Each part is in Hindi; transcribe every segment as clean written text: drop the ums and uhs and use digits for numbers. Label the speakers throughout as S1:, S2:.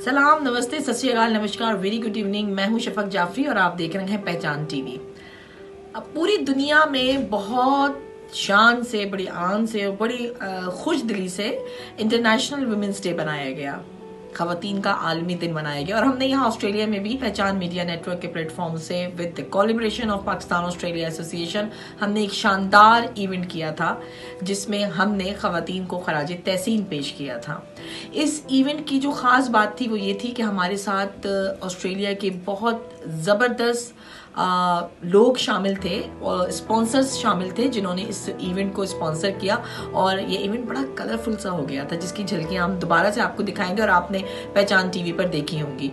S1: सलाम, नमस्ते, सत श्री अकाल, नमस्कार, वेरी गुड इवनिंग। मैं हूं शफक जाफरी और आप देख रहे हैं पहचान टीवी। अब पूरी दुनिया में बहुत शान से, बड़ी आन से और बड़ी खुश दिली से इंटरनेशनल वुमेन्स डे बनाया गया, खवातीन का आलमी दिन मनाया गया। और हमने यहाँ ऑस्ट्रेलिया में भी पहचान मीडिया नेटवर्क के प्लेटफॉर्म से with the collaboration of Pakistan Australia association हमने एक शानदार इवेंट किया था जिसमें हमने खवातीन को खराज तहसीन पेश किया था। इस इवेंट की जो खास बात थी वो ये थी कि हमारे साथ ऑस्ट्रेलिया के बहुत ज़बरदस्त लोग शामिल थे और स्पॉन्सर्स शामिल थे जिन्होंने इस इवेंट को स्पॉन्सर किया। और ये इवेंट बड़ा कलरफुल सा हो गया था जिसकी झलकियां हम दोबारा से आपको दिखाएंगे और आपने पहचान टीवी पर देखी होंगी।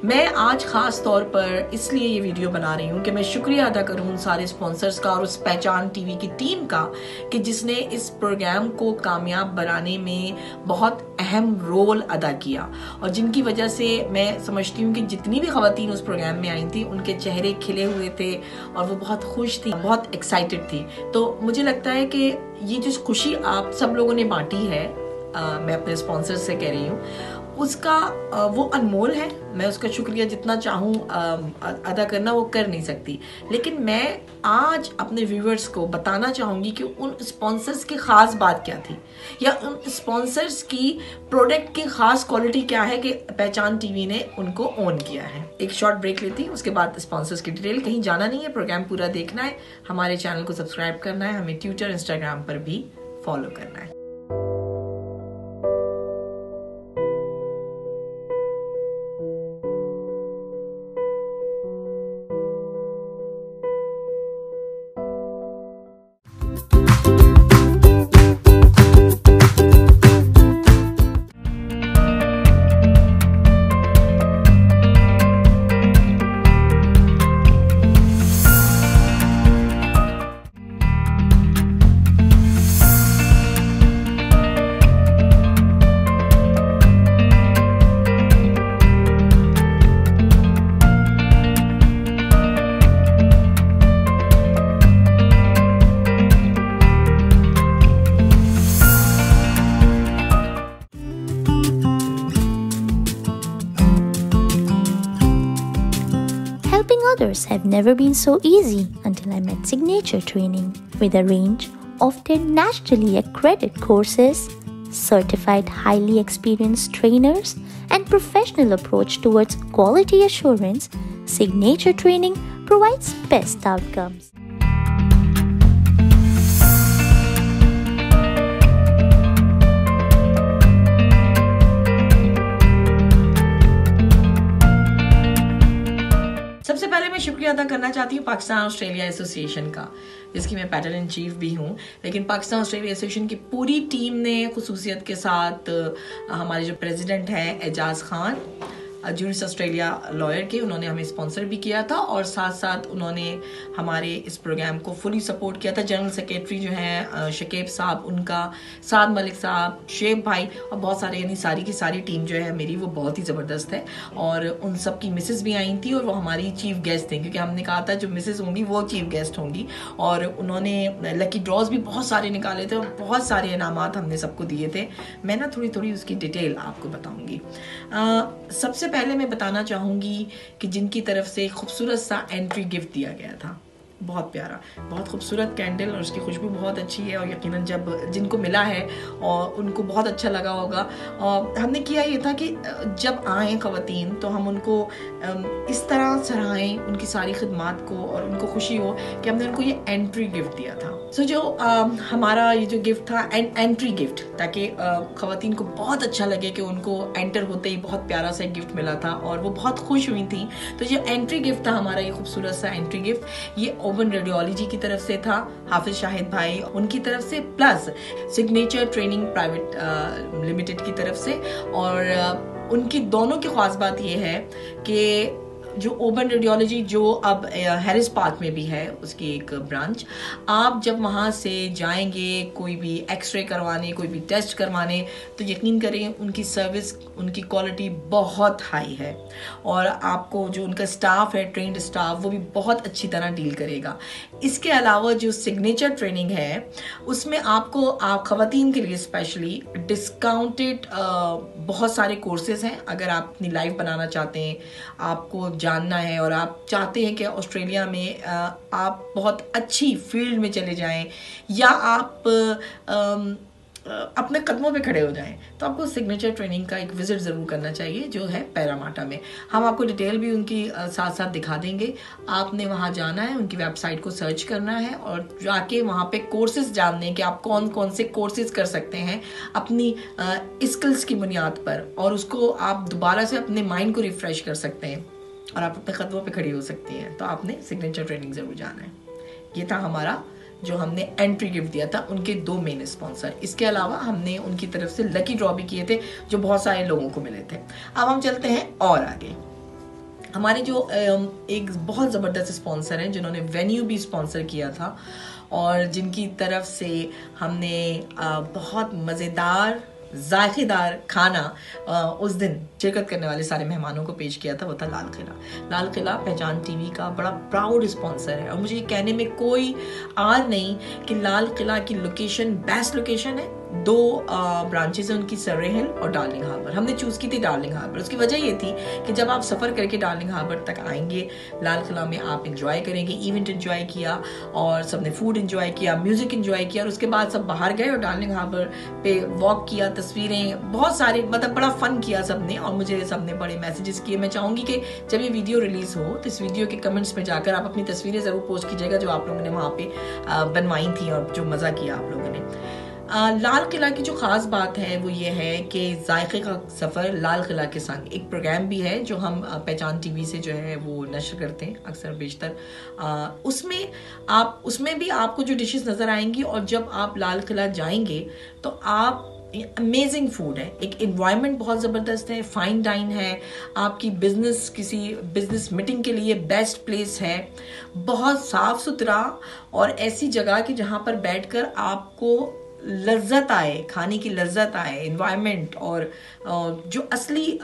S1: मैं आज खास तौर पर इसलिए ये वीडियो बना रही हूँ कि मैं शुक्रिया अदा करूँ उन सारे स्पॉन्सर्स का और उस पहचान टीवी की टीम का कि जिसने इस प्रोग्राम को कामयाब बनाने में बहुत अहम रोल अदा किया और जिनकी वजह से मैं समझती हूँ कि जितनी भी खवातीन उस प्रोग्राम में आई थी उनके चेहरे खिले हुए थे और वो बहुत खुश थी, बहुत एक्साइटेड थी। तो मुझे लगता है कि ये जो खुशी आप सब लोगों ने बांटी है, मैं अपने स्पॉन्सर से कह रही हूँ, उसका वो अनमोल है। मैं उसका शुक्रिया जितना चाहूँ अदा करना वो कर नहीं सकती, लेकिन मैं आज अपने व्यूअर्स को बताना चाहूँगी कि उन स्पॉन्सर्स की ख़ास बात क्या थी या उन स्पॉन्सर्स की प्रोडक्ट की ख़ास क्वालिटी क्या है कि पहचान टीवी ने उनको ऑन किया है। एक शॉर्ट ब्रेक लेती हूँ, उसके बाद स्पॉन्सर्स की डिटेल। कहीं जाना नहीं है, प्रोग्राम पूरा देखना है, हमारे चैनल को सब्सक्राइब करना है, हमें ट्विटर इंस्टाग्राम पर भी फॉलो करना है।
S2: Helping others have never been so easy until I met Signature Training with a range of their nationally accredited courses, certified highly experienced trainers, and professional approach towards quality assurance. Signature Training provides best outcomes.
S1: सबसे पहले मैं शुक्रिया अदा करना चाहती हूँ पाकिस्तान ऑस्ट्रेलिया एसोसिएशन का, जिसकी मैं पैटर्न इन चीफ भी हूँ। लेकिन पाकिस्तान ऑस्ट्रेलिया एसोसिएशन की पूरी टीम ने खुसूसियत के साथ हमारे जो प्रेसिडेंट हैं Ejaz Khan, junior Australia lawyer के, उन्होंने हमें स्पॉन्सर भी किया था और साथ साथ उन्होंने हमारे इस प्रोग्राम को फुली सपोर्ट किया था। जनरल सेक्रेटरी जो हैं शकीब साहब, उनका, साद मलिक साहब, शेब भाई और बहुत सारे, यानी सारी की सारी टीम जो है मेरी वो बहुत ही ज़बरदस्त है। और उन सब की मिसेस भी आई थी और वो हमारी चीफ गेस्ट थी, क्योंकि हमने कहा था जो मिसेस होंगी वो चीफ गेस्ट होंगी। और उन्होंने लकी ड्रॉज भी बहुत सारे निकाले थे और बहुत सारे इनामात हमने सबको दिए थे। मैं ना थोड़ी थोड़ी उसकी डिटेल आपको बताऊँगी। सबसे पहले मैं बताना चाहूँगी कि जिनकी तरफ से खूबसूरत सा एंट्री गिफ्ट दिया गया था, बहुत प्यारा, बहुत खूबसूरत कैंडल और उसकी खुशबू बहुत अच्छी है और यकीनन जब जिनको मिला है और उनको बहुत अच्छा लगा होगा। और हमने किया ये था कि जब आएँ ख़वातीन तो हम उनको इस तरह सराहें उनकी सारी खिदमात को और उनको खुशी हो कि हमने उनको ये एंट्री गिफ्ट दिया था। सो जो हमारा ये जो गिफ्ट था एंट्री गिफ्ट, ताकि ख़वातीन को बहुत अच्छा लगे कि उनको एंटर होते ही बहुत प्यारा सा गिफ्ट मिला था और वो बहुत खुश हुई थी। तो जो एंट्री गिफ्ट था हमारा, ये खूबसूरत सा एंट्री गिफ्ट, ये ओवन रेडियोलॉजी की तरफ से था, हाफिज शाहिद भाई उनकी तरफ से, plus signature training private limited की तरफ से। और उनकी दोनों की खास बात ये है कि जो ओपन रेडियोलॉजी जो अब हैरिस पार्क में भी है उसकी एक ब्रांच, आप जब वहाँ से जाएंगे कोई भी एक्सरे करवाने, कोई भी टेस्ट करवाने, तो यकीन करें उनकी सर्विस, उनकी क्वालिटी बहुत हाई है और आपको जो उनका स्टाफ है, ट्रेंड स्टाफ, वो भी बहुत अच्छी तरह डील करेगा। इसके अलावा जो सिग्नेचर ट्रेनिंग है उसमें आपको आप ख़वातीन के लिए स्पेशली डिस्काउंटेड बहुत सारे कोर्सेज हैं। अगर आप अपनी लाइफ बनाना चाहते हैं, आपको जानना है और आप चाहते हैं कि ऑस्ट्रेलिया में आप बहुत अच्छी फील्ड में चले जाएं या आप अपने कदमों पे खड़े हो जाएं, तो आपको सिग्नेचर ट्रेनिंग का एक विजिट ज़रूर करना चाहिए जो है पैरामाटा में। हम आपको डिटेल भी उनकी साथ साथ दिखा देंगे। आपने वहाँ जाना है, उनकी वेबसाइट को सर्च करना है और जाके वहाँ पे कोर्सेज जानने कि आप कौन कौन से कोर्सेज कर सकते हैं अपनी स्किल्स की बुनियाद पर, और उसको आप दोबारा से अपने माइंड को रिफ्रेश कर सकते हैं और आप अपने कदमों पे खड़ी हो सकती हैं। तो आपने सिग्नेचर ट्रेनिंग ज़रूर जाना है। ये था हमारा जो हमने एंट्री गिफ्ट दिया था उनके 2 मेन स्पॉन्सर। इसके अलावा हमने उनकी तरफ से लकी ड्रॉ भी किए थे जो बहुत सारे लोगों को मिले थे। अब हम चलते हैं और आगे। हमारे जो एक बहुत ज़बरदस्त स्पॉन्सर हैं जिन्होंने वेन्यू भी स्पॉन्सर किया था और जिनकी तरफ से हमने बहुत मज़ेदार जायकेदार खाना उस दिन शिरकत करने वाले सारे मेहमानों को पेश किया था, वो था लाल किला। लाल किला पहचान टीवी का बड़ा प्राउड स्पॉन्सर है और मुझे ये कहने में कोई आर नहीं कि लाल किला की लोकेशन बेस्ट लोकेशन है। 2 ब्रांचेस हैं उनकी, सर्रे हिल और डार्लिंग हार्बर। हमने चूज़ की थी डार्लिंग हार्बर। उसकी वजह ये थी कि जब आप सफ़र करके डार्लिंग हार्बर तक आएंगे, लाल किला में आप इंजॉय करेंगे, इवेंट इंजॉय किया और सबने फूड इंजॉय किया, म्यूज़िक इंजॉय किया और उसके बाद सब बाहर गए और डार्लिंग हार्बर पे वॉक किया, तस्वीरें बहुत सारी, मतलब बड़ा फन किया सबने और मुझे सबने बड़े मैसेजेस किए। मैं चाहूँगी कि जब ये वीडियो रिलीज़ हो तो इस वीडियो के कमेंट्स में जाकर आप अपनी तस्वीरें ज़रूर पोस्ट कीजिएगा जो आप लोगों ने वहाँ पे बनवाई थी और जो मज़ा किया आप लोगों ने। लाल किला की जो ख़ास बात है वो ये है कि जायके का सफ़र लाल किला के संग एक प्रोग्राम भी है जो हम पहचान टीवी से जो है वो नशर करते हैं अक्सर बेशतर। उसमें भी आपको जो डिशेस नज़र आएंगी और जब आप लाल किला जाएंगे तो आप अमेजिंग फूड है, एक इन्वायरमेंट बहुत ज़बरदस्त है, फाइन डाइन है, आपकी किसी बिजनेस मीटिंग के लिए बेस्ट प्लेस है, बहुत साफ़ सुथरा और ऐसी जगह कि जहाँ पर बैठकर आपको लज्जत आए, खाने की लज्जत आए, इन्वायरमेंट और जो असली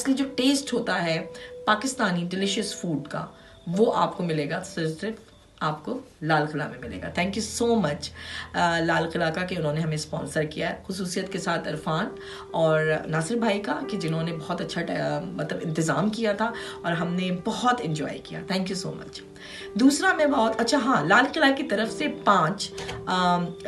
S1: जो टेस्ट होता है पाकिस्तानी डिलीशियस फूड का, वो आपको मिलेगा सिर्फ आपको लाल किला में मिलेगा। Thank you so much Lal Qila का कि उन्होंने हमें स्पॉन्सर किया है, खुसूसियत के साथ इरफान और नासिर भाई का कि जिन्होंने बहुत अच्छा मतलब इंतज़ाम किया था और हमने बहुत इंजॉय किया। Thank you so much. दूसरा मैं बहुत अच्छा, हाँ, लाल किला की तरफ से 5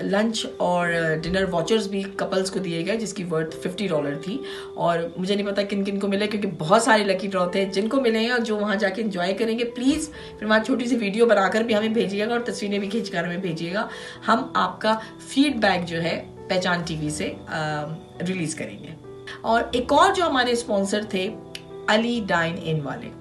S1: लंच और डिनर वाचर्स भी कपल्स को दिए गए जिसकी वर्थ $50 थी और मुझे नहीं पता किन किन को मिले क्योंकि बहुत सारे लकी ड्रॉ थे। जिनको मिले हैं और जो वहाँ जाके एंजॉय करेंगे प्लीज़ फिर वहाँ छोटी सी वीडियो बनाकर भी हमें भेजिएगा और तस्वीरें भी खींचकर हमें भेजिएगा। हम आपका फीडबैक जो है पहचान टीवी से रिलीज़ करेंगे। और एक और जो हमारे स्पॉन्सर थे अली डाइन इन वाले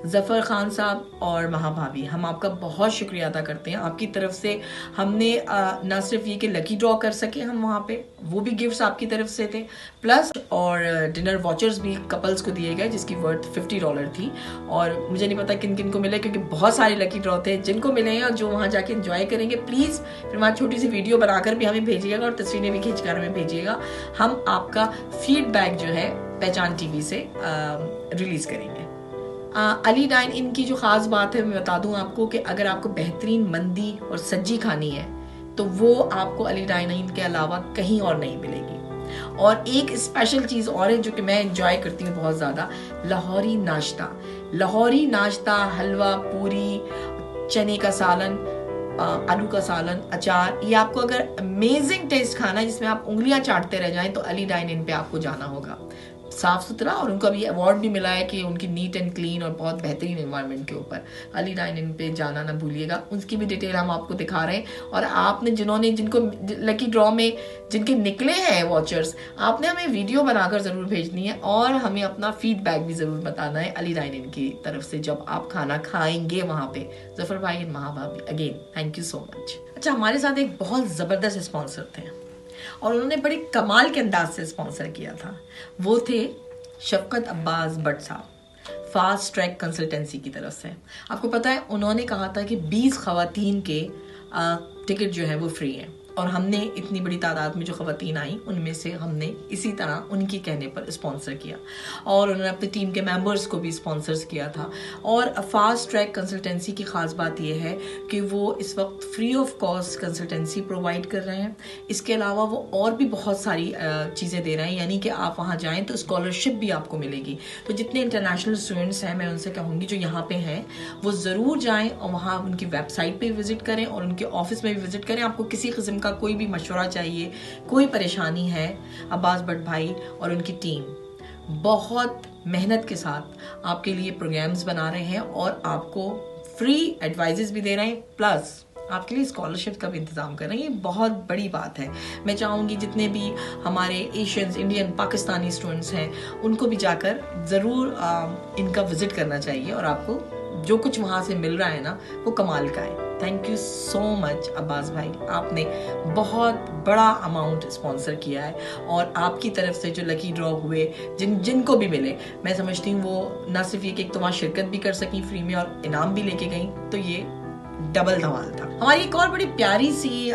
S1: ज़फ़र खान साहब और महाभाभी, हम आपका बहुत शुक्रिया अदा करते हैं। आपकी तरफ से हमने ना सिर्फ ये कि लकी ड्रॉ कर सके हम वहाँ पे, वो भी गिफ्ट्स आपकी तरफ से थे, प्लस और डिनर वाचर्स भी कपल्स को दिए गए जिसकी वर्थ $50 थी और मुझे नहीं पता किन किन को मिले क्योंकि बहुत सारे लकी ड्रॉ थे। जिनको मिले हैं और जो वहाँ जाके एंजॉय करेंगे प्लीज़ फिर वहाँ छोटी सी वीडियो बनाकर भी हमें भेजिएगा और तस्वीरें भी खींचकर हमें भेजिएगा। हम आपका फीडबैक जो है पहचान टीवी से रिलीज़ करेंगे। अली डाइन इन की जो ख़ास बात है मैं बता दूं आपको कि अगर आपको बेहतरीन मंदी और सज्जी खानी है तो वो आपको अली डाइन इन के अलावा कहीं और नहीं मिलेगी। और एक स्पेशल चीज़ और है जो कि मैं एंजॉय करती हूँ बहुत ज़्यादा, लाहौरी नाश्ता, हलवा पूरी, चने का सालन, आलू का सालन, अचार, ये आपको अगर अमेजिंग टेस्ट खाना है जिसमें आप उंगलियां चाटते रह जाएं तो अली डाइन इन पे आपको जाना होगा। साफ़ सुथरा और उनको अभी अवार्ड भी मिला है कि उनकी नीट एंड क्लीन और बहुत बेहतरीन एनवायरनमेंट के ऊपर। अली डाइन इन पे जाना ना भूलिएगा। उसकी भी डिटेल हम आपको दिखा रहे हैं और आपने जिनको लकी ड्रॉ में जिनके निकले हैं वॉचर्स, आपने हमें वीडियो बनाकर ज़रूर भेजनी है और हमें अपना फीडबैक भी ज़रूर बताना है अली डाइन इन की तरफ से जब आप खाना खाएंगे वहाँ पे। ज़फ़र भाई एंड महाभाभी, again thank you so much. अच्छा, हमारे साथ एक बहुत ज़बरदस्त स्पॉन्सर थे और उन्होंने बड़े कमाल के अंदाज से स्पॉन्सर किया था। वो थे शफकत अब्बास भट्ट साहब। फास्ट ट्रैक कंसल्टेंसी की तरफ से। आपको पता है उन्होंने कहा था कि 20 खवातीन के टिकट जो है वो फ्री हैं, और हमने इतनी बड़ी तादाद में जो ख़वातीन आई उनमें से हमने इसी तरह उनकी कहने पर स्पॉन्सर किया, और उन्होंने अपनी टीम के मेंबर्स को भी स्पॉन्सर्स किया था। और फास्ट ट्रैक कंसल्टेंसी की ख़ास बात यह है कि वो इस वक्त free of cost consultancy provide कर रहे हैं। इसके अलावा वो और भी बहुत सारी चीज़ें दे रहे हैं, यानी कि आप वहाँ जाएँ तो स्कॉलरशिप भी आपको मिलेगी। तो जितने इंटरनेशनल स्टूडेंट्स हैं मैं उनसे कहूँगी जो यहाँ पे हैं वो ज़रूर जाएँ और वहाँ उनकी वेबसाइट पर विज़िट करें और उनके ऑफिस में भी विज़िट करें। आपको किसी किस्म का कोई भी मशवरा चाहिए, कोई परेशानी है, अब्बास भट्ट भाई और उनकी टीम बहुत मेहनत के साथ आपके लिए प्रोग्राम्स बना रहे हैं और आपको फ्री एडवाइजेस भी दे रहे हैं, प्लस आपके लिए स्कॉलरशिप का भी इंतजाम कर रहे हैं। ये बहुत बड़ी बात है। मैं चाहूँगी जितने भी हमारे एशियंस, इंडियन, पाकिस्तानी स्टूडेंट्स हैं उनको भी जाकर ज़रूर इनका विजिट करना चाहिए, और आपको जो कुछ वहाँ से मिल रहा है ना वो कमाल का है। Thank you so much Abbas भाई, आपने बहुत बड़ा अमाउंट स्पॉन्सर किया है, और आपकी तरफ से जो लकी ड्रॉ हुए जिनको भी मिले, मैं समझती हूँ वो ना सिर्फ ये कि एक तो वहाँ शिरकत भी कर सकी फ्री में और इनाम भी लेके गई, तो ये डबल धमाल था। हमारी एक और बड़ी प्यारी सी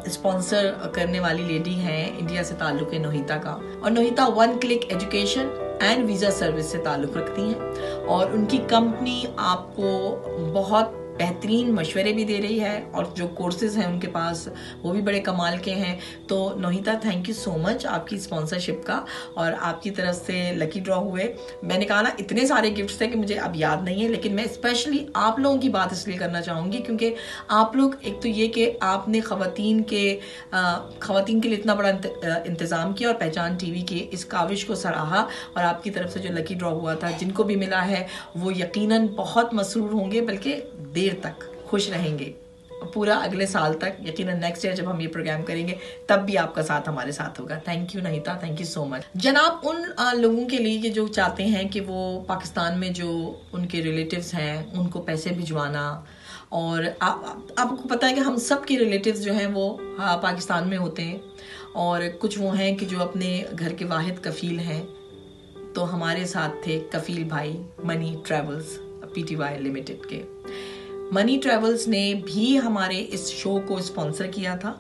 S1: स्पॉन्सर करने वाली लेडी है, इंडिया से ताल्लुक है नोहिता का, और नोहिता 1 click education and visa service से ताल्लुक़ रखती हैं, और उनकी कंपनी आपको बहुत बेहतरीन मशवरे भी दे रही है, और जो कोर्सेज हैं उनके पास वो भी बड़े कमाल के हैं। तो नोहिता, थैंक यू सो मच आपकी स्पॉन्सरशिप का, और आपकी तरफ से लकी ड्रॉ हुए। मैंने कहा ना इतने सारे गिफ्ट्स थे कि मुझे अब याद नहीं है, लेकिन मैं स्पेशली आप लोगों की बात इसलिए करना चाहूँगी क्योंकि आप लोग, एक तो ये कि आपने ख़वातीन के लिए इतना बड़ा इंतज़ाम किया और पहचान टीवी की इस काविश को सराहा, और आपकी तरफ से जो लकी ड्रॉ हुआ था जिनको भी मिला है वो यकीनन बहुत मसरूर होंगे, बल्कि देर तक खुश रहेंगे पूरा अगले साल तक। यकीनन नेक्स्ट ईयर जब हम ये प्रोग्राम करेंगे तब भी आपका साथ हमारे साथ होगा। Thank you Nahita, thank you so much. जनाब, उन लोगों के लिए जो चाहते हैं कि वो पाकिस्तान में जो उनके रिलेटिव्स हैं उनको पैसे भिजवाना, और आपको पता है कि हम सब के रिलेटिव्स जो हैं वो पाकिस्तान में होते हैं, और कुछ वो हैं कि जो अपने घर के वाहिद कफील हैं। तो हमारे साथ थे कफील भाई मनी ट्रेवल्स PTY लिमिटेड के। मनी ट्रेवल्स ने भी हमारे इस शो को स्पॉन्सर किया था,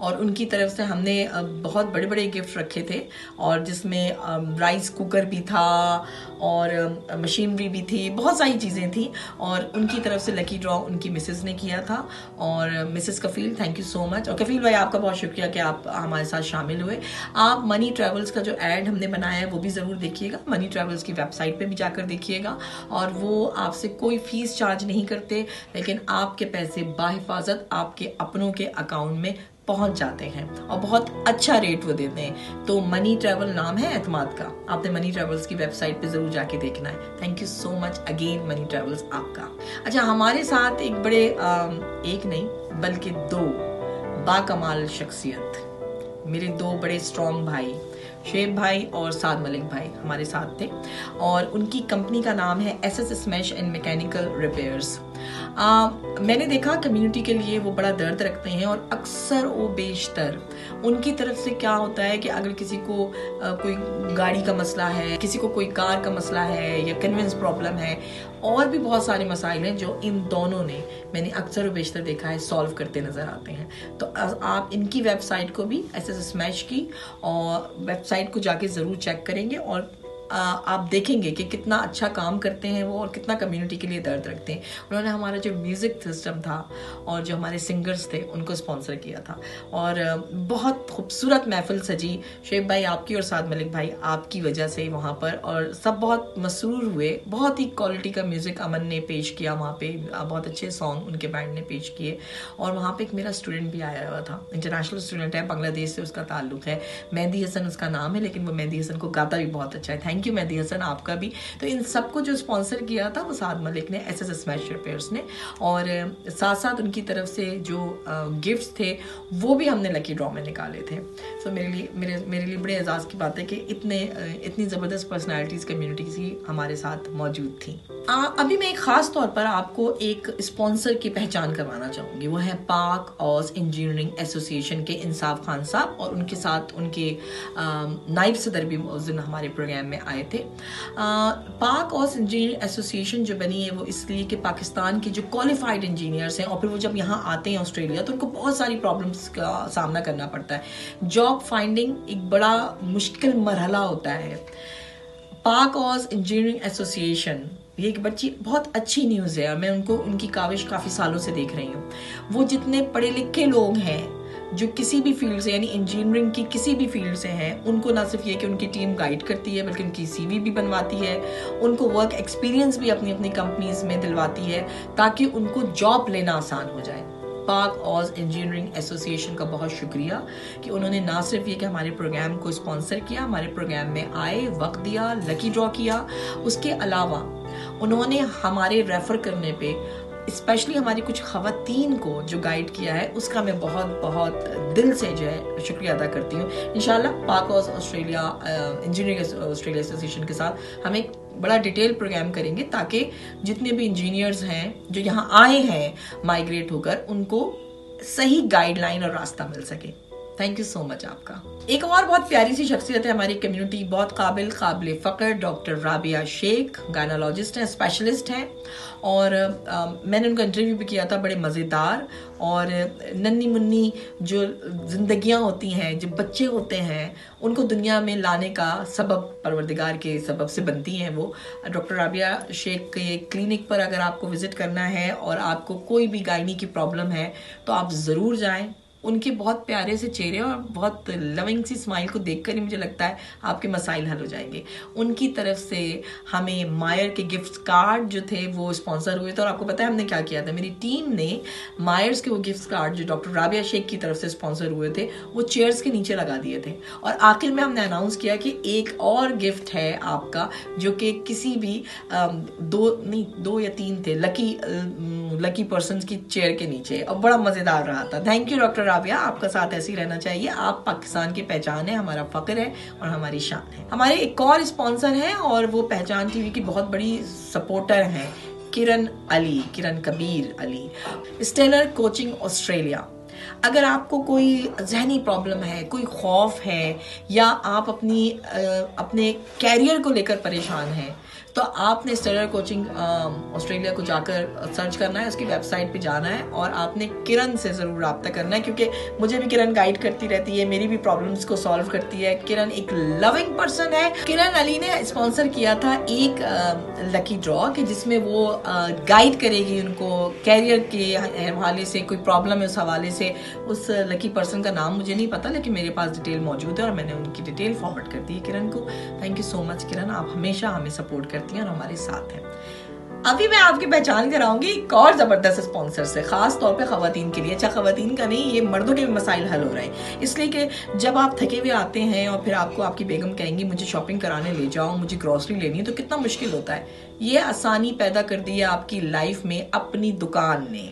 S1: और उनकी तरफ से हमने बहुत बड़े बड़े गिफ्ट रखे थे, और जिसमें राइस कुकर भी था और मशीनरी भी थी, बहुत सारी चीज़ें थी, और उनकी तरफ से लकी ड्रॉ उनकी मिसेस ने किया था। और Mrs Kafeel, thank you so much, और कफील भाई आपका बहुत शुक्रिया कि आप हमारे साथ शामिल हुए। आप मनी ट्रेवल्स का जो ऐड हमने बनाया है वो भी ज़रूर देखिएगा, मनी ट्रेवल्स की वेबसाइट पर भी जाकर देखिएगा, और वो आपसे कोई फ़ीस चार्ज नहीं करते, लेकिन आपके पैसे बाहिफाजत आपके अपनों के अकाउंट में पहुंच जाते हैं, और बहुत अच्छा रेट वो देते हैं। तो मनी ट्रेवल नाम है एतमाद का, आपने मनी ट्रेवल्स की वेबसाइट पे जरूर जाके देखना है। Thank you so much again money travels आपका। अच्छा, हमारे साथ एक बड़े एक नहीं बल्कि 2 बाकमाल शख्सियत, मेरे 2 बड़े स्ट्रॉन्ग भाई शेब भाई और साद मलिक भाई हमारे साथ थे, और उनकी कंपनी का नाम है SS smash and mechanical repairs. मैंने देखा कम्युनिटी के लिए वो बड़ा दर्द रखते हैं, और अक्सर वो बेशतर उनकी तरफ से क्या होता है कि अगर किसी को कोई गाड़ी का मसला है, किसी को कोई कार का मसला है, या कन्वेंस प्रॉब्लम है, और भी बहुत सारे मसाइल हैं जो इन दोनों ने, मैंने अक्सर बेशतर देखा है, सॉल्व करते नज़र आते हैं। तो आप इनकी वेबसाइट को भी SS स्मैश की और वेबसाइट को जाके ज़रूर चेक करेंगे, और आप देखेंगे कि कितना अच्छा काम करते हैं वो, और कितना कम्युनिटी के लिए दर्द रखते हैं। उन्होंने हमारा जो म्यूज़िक सिस्टम था और जो हमारे सिंगर्स थे उनको स्पॉन्सर किया था, और बहुत खूबसूरत महफिल सजी शेब भाई आपकी और साद मलिक भाई आपकी वजह से वहाँ पर, और सब बहुत मसरूर हुए। बहुत ही क्वालिटी का म्यूज़िक अमन ने पेश किया वहाँ पे, बहुत अच्छे सॉन्ग उनके बैंड ने पेश किए, और वहाँ पर एक मेरा स्टूडेंट भी आया हुआ था, इंटरनेशनल स्टूडेंट है, बांग्लादेश से उसका ताल्लुक़ है, मेहदी हसन उसका नाम है, लेकिन वो मेहदी हसन को गाता भी बहुत अच्छा है। थैंक यू मेहदी हसन, आपका भी। तो इन सबको जो स्पॉन्सर किया था वो साद मलिक ने, SS स्मैश रिपेयर्स ने, और साथ साथ उनकी तरफ से जो गिफ्ट्स थे वो भी हमने लकी ड्रॉ में निकाले थे। तो मेरे लिए बड़े एजाज़ की बात है कि इतनी ज़बरदस्त पर्सनैलिटीज़ कम्युनिटी की हमारे साथ मौजूद थी। अभी मैं एक ख़ास तौर पर आपको एक स्पॉन्सर की पहचान करवाना चाहूँगी, वो है पाक ऑज इंजीनियरिंग एसोसिएशन के इंसाफ खान साहब, और उनके साथ उनके नाइब सदर भी उस दिन हमारे प्रोग्राम में आए थे। पाक ऑस इंजीनियरिंग एसोसिएशन जो बनी है वो इसलिए कि पाकिस्तान के जो क्वालिफाइड इंजीनियर्स हैं और फिर वो जब यहाँ आते हैं ऑस्ट्रेलिया तो उनको बहुत सारी प्रॉब्लम्स का सामना करना पड़ता है। जॉब फाइंडिंग एक बड़ा मुश्किल मरहला होता है। पाक ऑस इंजीनियरिंग एसोसिएशन ये एक बहुत अच्छी न्यूज़ है और मैं उनकी काविश काफ़ी सालों से देख रही हूँ। वो जितने पढ़े लिखे लोग हैं जो किसी भी फील्ड से यानी इंजीनियरिंग की किसी भी फील्ड से हैं, उनको ना सिर्फ ये कि उनकी टीम गाइड करती है बल्कि उनकी CV भी बनवाती है, उनको वर्क एक्सपीरियंस भी अपनी अपनी कंपनीज में दिलवाती है ताकि उनको जॉब लेना आसान हो जाए। पाक ऑस इंजीनियरिंग एसोसिएशन का बहुत शुक्रिया कि उन्होंने ना सिर्फ ये कि हमारे प्रोग्राम को स्पॉन्सर किया, हमारे प्रोग्राम में आए, वक्त दिया, लकी ड्रॉ किया, उसके अलावा उन्होंने हमारे रेफर करने पे स्पेशली हमारी कुछ खवातीन को जो गाइड किया है उसका मैं बहुत बहुत दिल से जो है शुक्रिया अदा करती हूँ। इंशाल्लाह पाक ऑस ऑस्ट्रेलिया इंजीनियरिंग ऑस्ट्रेलिया एसोसिएशन के साथ हम एक बड़ा डिटेल प्रोग्राम करेंगे ताकि जितने भी इंजीनियर्स हैं जो यहाँ आए हैं माइग्रेट होकर उनको सही गाइडलाइन और रास्ता मिल सके। थैंक यू सो मच आपका। एक और बहुत प्यारी सी शख्सियत है हमारी कम्युनिटी, बहुत काबिल फ़ख्र डॉक्टर राबिया शेख, गायनोलॉजिस्ट हैं, स्पेशलिस्ट हैं और मैंने उनका इंटरव्यू भी किया था, बड़े मज़ेदार और नन्ही मुन्नी जो ज़िंदगियाँ होती हैं, जो बच्चे होते हैं उनको दुनिया में लाने का सबब परवरदिगार के सबब से बनती हैं वो। डॉक्टर राबिया शेख के क्लिनिक पर अगर आपको विज़िट करना है और आपको कोई भी गायनी की प्रॉब्लम है तो आप ज़रूर जाएँ। उनके बहुत प्यारे से चेहरे और बहुत लविंग सी स्माइल को देखकर ही मुझे लगता है आपके मसाइल हल हो जाएंगे। उनकी तरफ से हमें मायर के गिफ्ट कार्ड जो थे वो स्पॉन्सर हुए थे और आपको पता है हमने क्या किया था, मेरी टीम ने मायर्स के वो गिफ्ट कार्ड जो डॉक्टर राबिया शेख की तरफ से स्पॉन्सर हुए थे वो चेयर्स के नीचे लगा दिए थे और आखिर में हमने अनाउंस किया कि एक और गिफ्ट है आपका जो कि किसी भी दो या तीन थे लकी पर्सन की चेयर के नीचे और बड़ा मज़ेदार रहा था। थैंक यू डॉक्टर राबिया, आपका साथ ऐसे ही रहना चाहिए। आप पाकिस्तान की पहचान है, हमारा फख्र है और हमारी शान है। हमारे एक और स्पॉन्सर हैं और वो पहचान टीवी की बहुत बड़ी सपोर्टर हैं, Kiran Kabir Ali, stellar coaching Australia. अगर आपको कोई जहनी प्रॉब्लम है, कोई खौफ है या आप अपने कैरियर को लेकर परेशान हैं तो आपने स्टेलर कोचिंग ऑस्ट्रेलिया को जाकर सर्च करना है, उसकी वेबसाइट पे जाना है और आपने किरण से ज़रूर रब्ता करना है क्योंकि मुझे भी किरण गाइड करती रहती है, मेरी भी प्रॉब्लम्स को सॉल्व करती है। किरण एक लविंग पर्सन है। किरण अली ने स्पॉन्सर किया था एक लकी ड्रॉ कि जिसमें वो गाइड करेगी उनको कैरियर के हवाले से, कोई प्रॉब्लम है उस हवाले से। उस लकी पर्सन का नाम मुझे नहीं पता लेकिन मेरे पास डिटेल मौजूद है और मैंने उनकी डिटेल फॉरवर्ड कर दी है किरण को। थैंक यू सो मच किरण, आप हमेशा हमें सपोर्ट करती हैं और हमारे साथ हैं। अभी मैं आपकी पहचान कराऊंगी एक और जबरदस्त स्पॉन्सर से, खास तौर पे खवातीन के लिए। अच्छा, खवातीन का नहीं, ये मर्दों के भी मसाइल हल हो रहे हैं, इसलिए कि जब आप थके हुए आते हैं और फिर आपको आपकी बेगम कहेंगी मुझे शॉपिंग कराने ले जाओ, मुझे ग्रोसरी लेनी है, तो कितना मुश्किल होता है। ये आसानी पैदा कर दी है आपकी लाइफ में अपनी दुकान ने।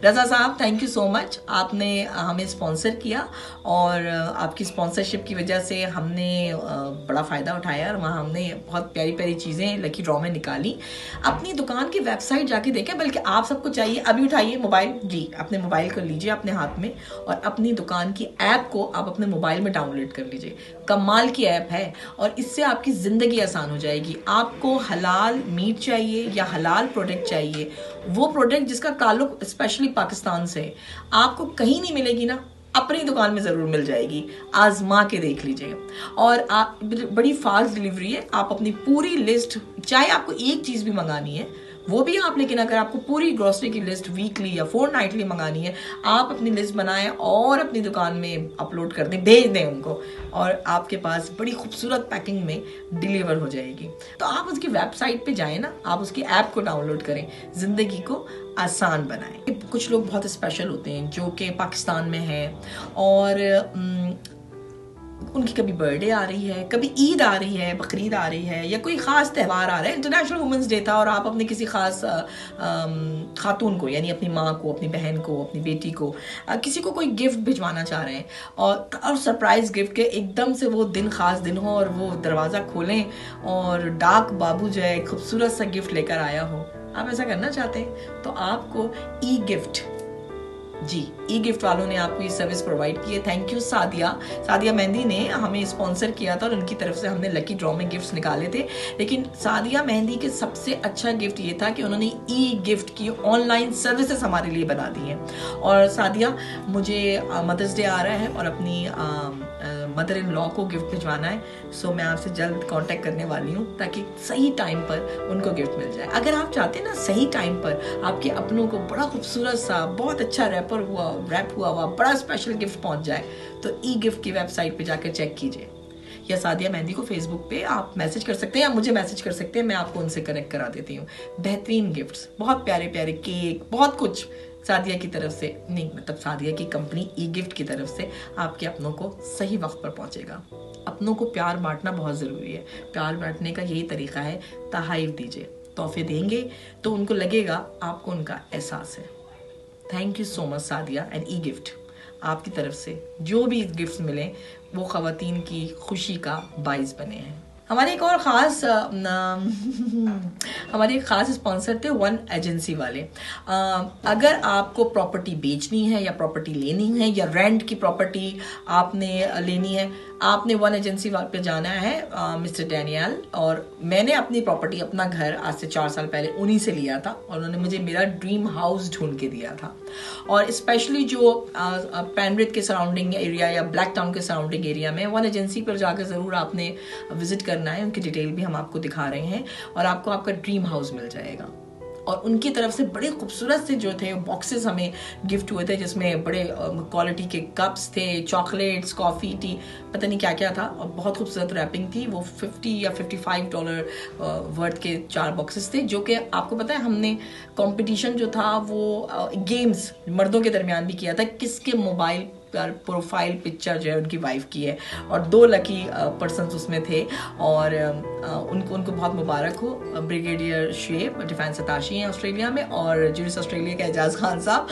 S1: रजा साहब, थैंक यू सो मच, आपने हमें स्पॉन्सर किया और आपकी स्पॉन्सरशिप की वजह से हमने बड़ा फ़ायदा उठाया और वहाँ हमने बहुत प्यारी प्यारी चीज़ें लकी ड्रॉ में निकाली। अपनी दुकान की वेबसाइट जाके देखें, बल्कि आप सबको चाहिए अभी उठाइए मोबाइल, जी अपने मोबाइल को लीजिए अपने हाथ में और अपनी दुकान की ऐप को आप अपने मोबाइल में डाउनलोड कर लीजिए। कमाल की ऐप है और इससे आपकी ज़िंदगी आसान हो जाएगी। आपको हलाल मीट चाहिए या हलाल प्रोडक्ट चाहिए, वो प्रोडक्ट जिसका ताल्लुक स्पेशली पाकिस्तान से आपको कहीं नहीं मिलेगी ना, अपनी दुकान में ज़रूर मिल जाएगी। आजमा के देख लीजिए और आप बड़ी फास्ट डिलीवरी है। आप अपनी पूरी लिस्ट, चाहे आपको एक चीज़ भी मंगानी है वो भी आप, लेकिन अगर आपको पूरी ग्रोसरी की लिस्ट वीकली या फोर्टनाइटली मंगानी है, आप अपनी लिस्ट बनाएं और अपनी दुकान में अपलोड कर दें, भेज दें उनको और आपके पास बड़ी खूबसूरत पैकिंग में डिलीवर हो जाएगी। तो आप उसकी वेबसाइट पे जाएं ना, आप उसकी ऐप को डाउनलोड करें, ज़िंदगी को आसान बनाएं। कुछ लोग बहुत स्पेशल होते हैं जो कि पाकिस्तान में हैं और उनकी कभी बर्थडे आ रही है, कभी ईद आ रही है, बकरीद आ रही है या कोई ख़ास त्यौहार आ रहा है, इंटरनेशनल वुमेंस डे था और आप अपने किसी ख़ास खातून को यानी अपनी माँ को, अपनी बहन को, अपनी बेटी को, किसी को कोई गिफ्ट भिजवाना चाह रहे हैं और सरप्राइज़ गिफ्ट के एकदम से वो दिन ख़ास दिन हो और वो दरवाज़ा खोलें और डाक बाबू जो है खूबसूरत सा गिफ्ट लेकर आया हो। आप ऐसा करना चाहते हैं तो आपको ई गिफ्ट जी, ई गिफ्ट वालों ने आपको ये सर्विस प्रोवाइड की है। थैंक यू सादिया मेहंदी ने हमें स्पॉन्सर किया था और उनकी तरफ से हमने लकी ड्रॉ में गिफ्ट्स निकाले थे। लेकिन सादिया मेहंदी के सबसे अच्छा गिफ्ट ये था कि उन्होंने ई गिफ्ट की ऑनलाइन सर्विसेज हमारे लिए बना दी हैं। और सादिया, मुझे मदर्स डे आ रहा है और अपनी मदर इन लॉ को गिफ्ट भिजवाना है, सो मैं आपसे जल्द कांटेक्ट करने वाली हूँ ताकि सही टाइम पर उनको गिफ्ट मिल जाए। अगर आप चाहते हैं ना सही टाइम पर आपके अपनों को बड़ा खूबसूरत सा बहुत अच्छा रैप हुआ बड़ा स्पेशल गिफ्ट पहुंच जाए, तो ई गिफ्ट की वेबसाइट पे जाकर चेक कीजिए, या सादिया मेहंदी को फेसबुक पे आप मैसेज कर सकते हैं या मुझे मैसेज कर सकते हैं, मैं आपको उनसे कनेक्ट करा देती हूँ। बेहतरीन गिफ्ट्स, बहुत प्यारे प्यारे केक, बहुत कुछ सादिया की तरफ से नहीं, मतलब सादिया की कंपनी ई गिफ्ट की तरफ से आपके अपनों को सही वक्त पर पहुंचेगा। अपनों को प्यार बांटना बहुत ज़रूरी है। प्यार बांटने का यही तरीका है, तोहफे दीजिए। तोहफे देंगे तो उनको लगेगा आपको उनका एहसास है। Thank you so much Sadia and E gift. आपकी तरफ से जो भी गिफ्ट्स मिले वो ख़वातीन की खुशी का बाइस बने हैं। हमारे एक और हमारे एक ख़ास स्पॉन्सर थे वन एजेंसी वाले। अगर आपको प्रॉपर्टी बेचनी है या प्रॉपर्टी लेनी है या रेंट की प्रॉपर्टी आपने लेनी है, आपने वन एजेंसी पे जाना है, मिस्टर डैनियल। और मैंने अपनी प्रॉपर्टी, अपना घर आज से 4 साल पहले उन्हीं से लिया था और उन्होंने मुझे मेरा ड्रीम हाउस ढूंढ के दिया था। और स्पेशली जो पेनब्रिथ के सराउंडिंग एरिया या ब्लैक टाउन के सराउंडिंग एरिया में वन एजेंसी पर जाकर ज़रूर आपने विजिट करना है। उनकी डिटेल भी हम आपको दिखा रहे हैं और आपको आपका ड्रीम हाउस मिल जाएगा। और उनकी तरफ से बड़े खूबसूरत से जो थे बॉक्सेस हमें गिफ्ट हुए थे, जिसमें बड़े क्वालिटी के कप्स थे, चॉकलेट्स, कॉफ़ी, टी, पता नहीं क्या क्या था, और बहुत खूबसूरत रैपिंग थी। वो $50 या $55 वर्थ के 4 बॉक्सेस थे, जो कि आपको पता है हमने कंपटीशन जो था वो गेम्स मर्दों के दरमियान भी किया था, किसके मोबाइल प्रोफाइल पिक्चर जो है उनकी वाइफ की है, और 2 लकी पर्सन्स उसमें थे। और उनको बहुत मुबारक हो। ब्रिगेडियर शेब डिफेंस अताशी हैं ऑस्ट्रेलिया में, और जूरिस ऑस्ट्रेलिया के एजाज खान साहब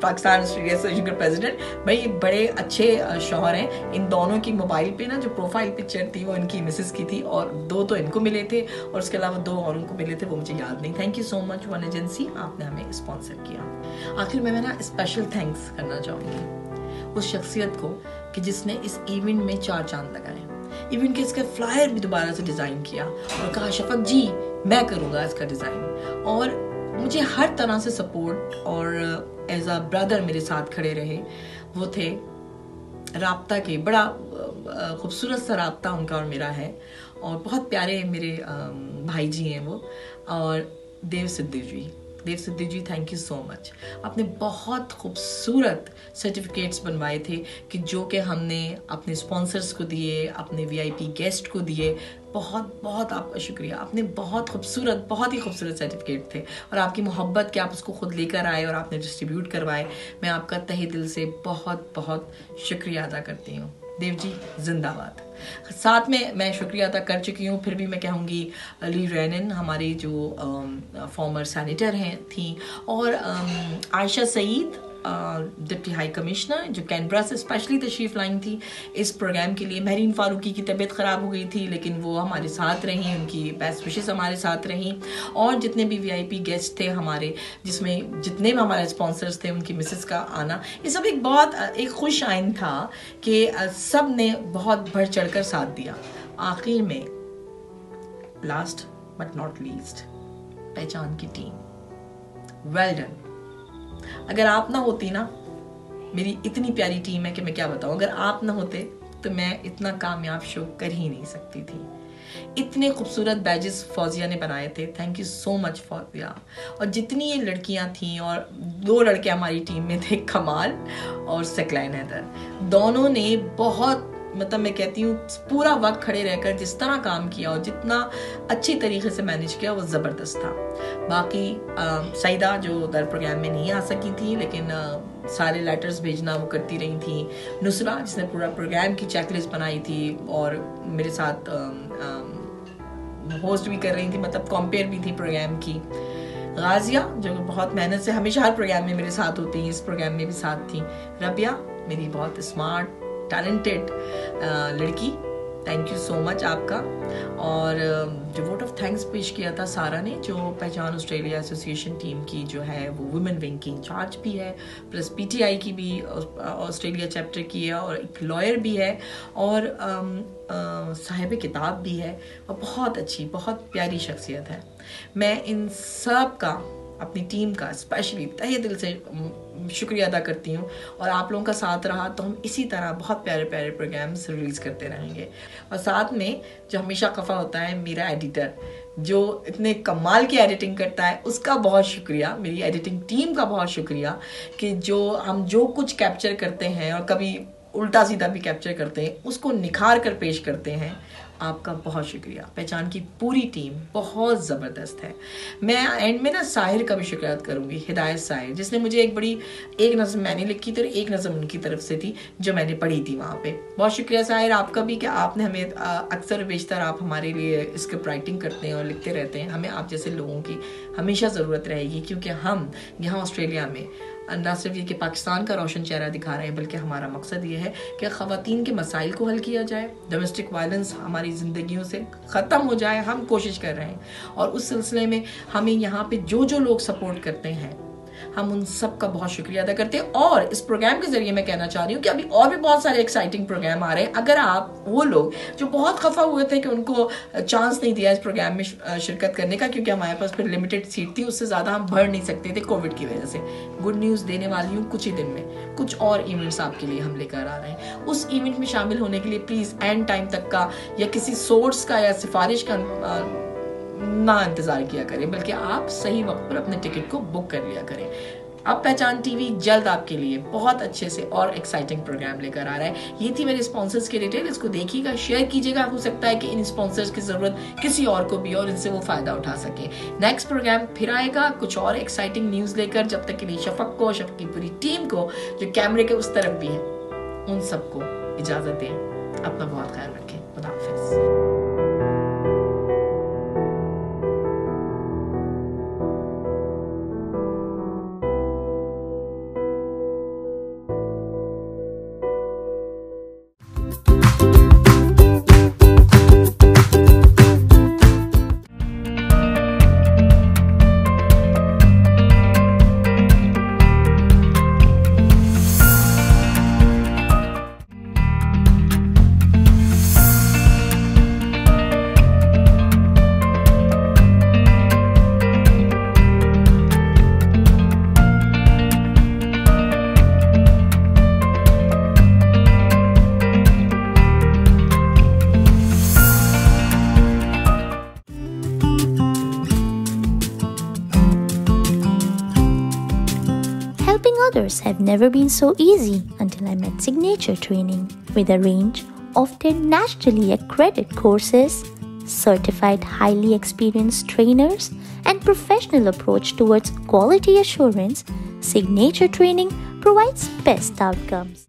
S1: पाकिस्तान ऑस्ट्रेलिया एसोसिएशन के प्रेसिडेंट। भाई बड़े अच्छे शौहर हैं। इन दोनों की मोबाइल पे ना जो प्रोफाइल पिक्चर थी वो इनकी मिसेस की थी, और 2 तो इनको मिले थे और उसके अलावा 2 और उनको मिले थे, वो मुझे याद नहीं। Thank you so much one agency, आपने हमें स्पॉन्सर किया। आखिर में मैं ना स्पेशल थैंक्स करना चाहूँगी उस शख्सियत को कि जिसने इस इवेंट में 4 चांद लगाए। इवेंट के इसका फ्लायर भी दोबारा से डिज़ाइन किया और कहा शफक जी मैं करूँगा इसका डिज़ाइन, और मुझे हर तरह से सपोर्ट और एज अ ब्रदर मेरे साथ खड़े रहे। वो थे राब्ता के, बड़ा खूबसूरत सा राब्ता उनका और मेरा है, और बहुत प्यारे मेरे भाई जी हैं वो, और देव सिद्धू जी थैंक यू सो मच। आपने बहुत खूबसूरत सर्टिफिकेट्स बनवाए थे कि जो कि हमने अपने स्पॉन्सर्स को दिए, अपने VIP गेस्ट को दिए। बहुत बहुत आपका शुक्रिया। आपने बहुत ही खूबसूरत सर्टिफिकेट थे, और आपकी मोहब्बत कि आप उसको खुद लेकर आए और आपने डिस्ट्रीब्यूट करवाए, मैं आपका तहे दिल से बहुत बहुत शुक्रिया अदा करती हूँ। देव जी जिंदाबाद। साथ में मैं शुक्रिया अदा कर चुकी हूँ, फिर भी मैं कहूँगी ली रेनन हमारी जो फॉर्मर सैनिटर हैं थी, और Ayesha Saeed deputy high commissioner जो कैनबरा से स्पेशली तशरीफ लाई थी इस प्रोग्राम के लिए। महरीन फारूकी की तबीयत ख़राब हो गई थी लेकिन वो हमारे साथ रहीं, उनकी बेस्ट विशेस हमारे साथ रहीं, और जितने भी VIP गेस्ट थे हमारे, जिसमें जितने भी हमारे स्पॉन्सर्स थे, उनकी मिसेस का आना, ये सब एक खुश आइन था कि सब ने बहुत बढ़ चढ़ कर साथ दिया। आखिर में लास्ट बट नॉट लीस्ट, पहचान की टीम, वेल डन। अगर आप ना होती ना, मेरी इतनी प्यारी टीम है कि मैं क्या बताऊं, अगर आप ना होते तो मैं इतना कामयाब शो कर ही नहीं सकती थी। इतने खूबसूरत बैजेस फौजिया ने बनाए थे, thank you so much Fauzia. और जितनी ये लड़कियां थीं, और 2 लड़के हमारी टीम में थे, कमाल और सकलैन हैदर, दोनों ने बहुत, मतलब मैं कहती हूँ पूरा वक्त खड़े रहकर जिस तरह काम किया और जितना अच्छी तरीके से मैनेज किया वो ज़बरदस्त था। बाकी सईदा जो दर प्रोग्राम में नहीं आ सकी थी, लेकिन सारे लेटर्स भेजना वो करती रही थी। नुसरा जिसने पूरा प्रोग्राम की चेकलिस्ट बनाई थी और मेरे साथ होस्ट भी कर रही थी, मतलब कंपेयर भी थी प्रोग्राम की। गाजिया जो बहुत मेहनत से हमेशा हर प्रोग्राम में मेरे साथ होती हैं, इस प्रोग्राम में भी साथ थी। रबिया मेरी बहुत स्मार्ट टैलेंटेड लड़की, थैंक यू सो मच आपका। और जो वोट ऑफ थैंक्स पेश किया था सारा ने, जो पहचान ऑस्ट्रेलिया एसोसिएशन टीम की जो है वो वुमेन विंग की इंचार्ज भी है, प्लस पीटीआई की भी ऑस्ट्रेलिया चैप्टर की है, और एक लॉयर भी है, और साहिब किताब भी है, और बहुत अच्छी बहुत प्यारी शख्सियत है। मैं इन सब का, अपनी टीम का स्पेशली तहे दिल से शुक्रिया अदा करती हूँ। और आप लोगों का साथ रहा तो हम इसी तरह बहुत प्यारे प्यारे प्रोग्राम्स रिलीज़ करते रहेंगे। और साथ में जो हमेशा खफा होता है मेरा एडिटर, जो इतने कमाल की एडिटिंग करता है, उसका बहुत शुक्रिया। मेरी एडिटिंग टीम का बहुत शुक्रिया कि हम जो कुछ कैप्चर करते हैं और कभी उल्टा सीधा भी कैप्चर करते हैं, उसको निखार कर पेश करते हैं। आपका बहुत शुक्रिया। पहचान की पूरी टीम बहुत ज़बरदस्त है। मैं एंड में ना साहिर का भी शुक्रिया करूँगी, हिदायत साहिर, जिसने मुझे एक नज़म मैंने लिखी थी और एक नज़म उनकी तरफ से थी जो मैंने पढ़ी थी वहाँ पे। बहुत शुक्रिया साहिर आपका भी कि आपने हमें अक्सर बेशतर आप हमारे लिए स्क्रिप्ट राइटिंग करते हैं और लिखते रहते हैं। हमें आप जैसे लोगों की हमेशा ज़रूरत रहेगी, क्योंकि हम यहाँ ऑस्ट्रेलिया में ना सिर्फ ये कि पाकिस्तान का रोशन चेहरा दिखा रहे हैं, बल्कि हमारा मकसद ये है कि ख़वातीन के मसाइल को हल किया जाए, डोमेस्टिक वायलेंस हमारी ज़िंदगियों से ख़त्म हो जाए। हम कोशिश कर रहे हैं, और उस सिलसिले में हमें यहाँ पे जो लोग सपोर्ट करते हैं, हम उन सब का बहुत शुक्रिया अदा करते हैं। और इस प्रोग्राम के जरिए मैं कहना चाह रही हूँ कि अभी और भी बहुत सारे एक्साइटिंग प्रोग्राम आ रहे हैं। अगर आप वो लोग जो बहुत खफा हुए थे कि उनको चांस नहीं दिया इस प्रोग्राम में शिरकत करने का, क्योंकि हमारे पास फिर लिमिटेड सीट थी, उससे ज़्यादा हम भर नहीं सकते थे कोविड की वजह से, गुड न्यूज़ देने वाली हूँ कुछ ही दिन में कुछ और इवेंट्स आपके लिए हम लेकर आ रहे हैं। उस इवेंट में शामिल होने के लिए प्लीज़ एंड टाइम तक का या किसी सोर्स का या सिफारिश का ना इंतजार किया करें, बल्कि आप सही वक्त पर अपने टिकट को बुक कर लिया करें। अब पहचान टीवी जल्द आपके लिए बहुत अच्छे से और एक्साइटिंग प्रोग्राम लेकर आ रहा है। ये थी मेरे स्पॉन्सर्स की डिटेल, इसको देखिएगा, शेयर कीजिएगा। हो सकता है कि इन स्पॉन्सर्स की जरूरत किसी और को भी और इनसे वो फायदा उठा सके। नेक्स्ट प्रोग्राम फिर आएगा कुछ और एक्साइटिंग न्यूज लेकर। जब तक के लिए शफक को, शफक की पूरी टीम को जो कैमरे के उस तरफ भी है, उन सबको इजाजत दें। अपना बहुत ख्याल रखें। खुदा हाफिज।
S2: Helping others have never been so easy until I met Signature Training with a range of their nationally accredited courses, certified highly experienced trainers, and professional approach towards quality assurance. Signature Training provides best outcomes.